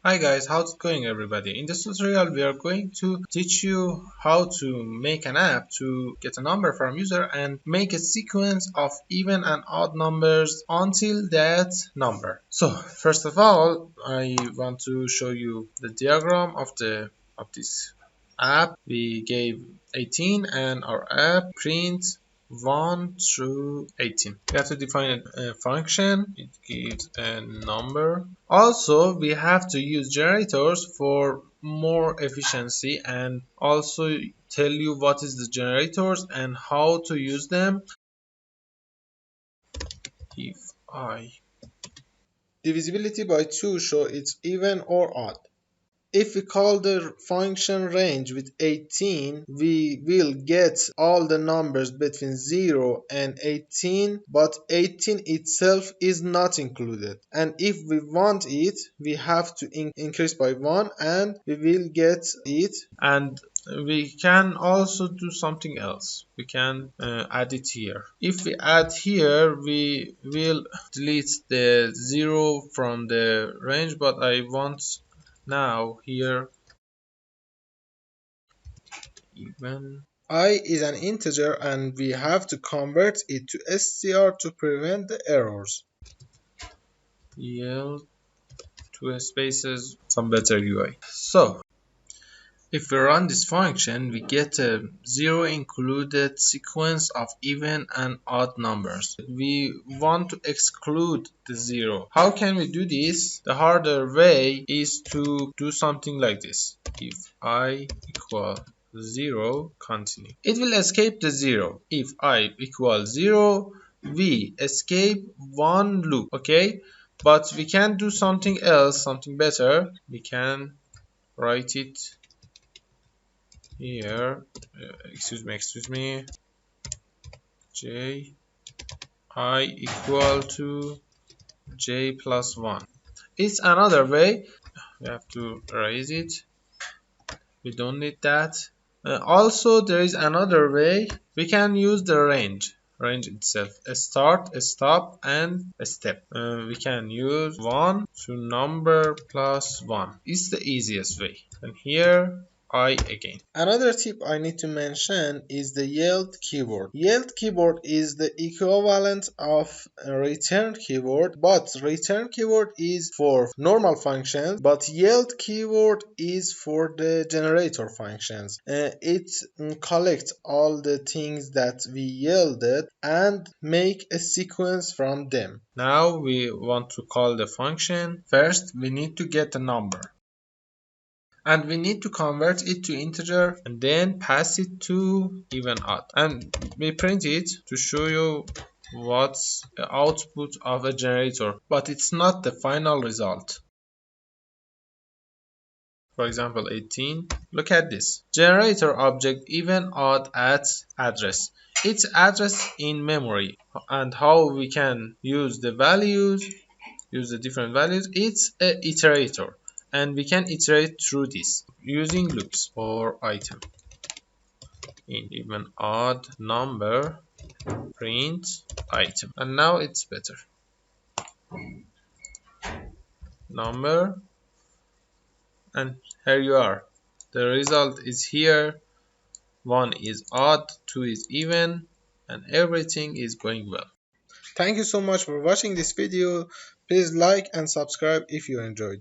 Hi guys, how's it going everybody? In this tutorial we are going to teach you how to make an app to get a number from user and make a sequence of even and odd numbers until that number. So first of all, I want to show you the diagram of this app. We gave 18 and our app prints 1 through 18. We have to define a function. It gives a number. Also, we have to use generators for more efficiency and also tell you what is the generators and how to use them. If I divisibility by 2 show it's even or odd. If we call the function range with 18, we will get all the numbers between 0 and 18, but 18 itself is not included. And if we want it, we have to increase by 1 and we will get it. And we can also do something else. We can add it here. If we add here, we will delete the 0 from the range, but I want now here even I is an integer and we have to convert it to str to prevent the errors. Yield two spaces, some better UI. So if we run this function, we get a 0 included sequence of even and odd numbers. We want to exclude the 0. How can we do this? The harder way is to do something like this. If I equal 0, continue. It will escape the 0. If I equals 0, we escape one loop, okay? But we can do something else, something better. We can write it here, excuse me, j I equal to j plus 1. It's another way. We have to erase it. We don't need that. Also, there is another way. We can use the range itself, a start, a stop, and a step. We can use 1 to number plus 1. It's the easiest way. And here I again. Another tip I need to mention is the yield keyword. Yield keyword is the equivalent of a return keyword, but return keyword is for normal functions, but yield keyword is for the generator functions. It collects all the things that we yielded and make a sequence from them. Now we want to call the function. First, we need to get the number. And we need to convert it to integer and then pass it to even odd, and we print it to show you what's the output of a generator, but it's not the final result. For example 18, look at this generator object even odd at address. It's address in memory, and how we can use the different values. It's a iterator, and we can iterate through this using loops for item. In even odd number, print item, and now it's better. Number, and here you are. The result is here. 1 is odd, 2 is even, and everything is going well. Thank you so much for watching this video. Please like and subscribe if you enjoyed.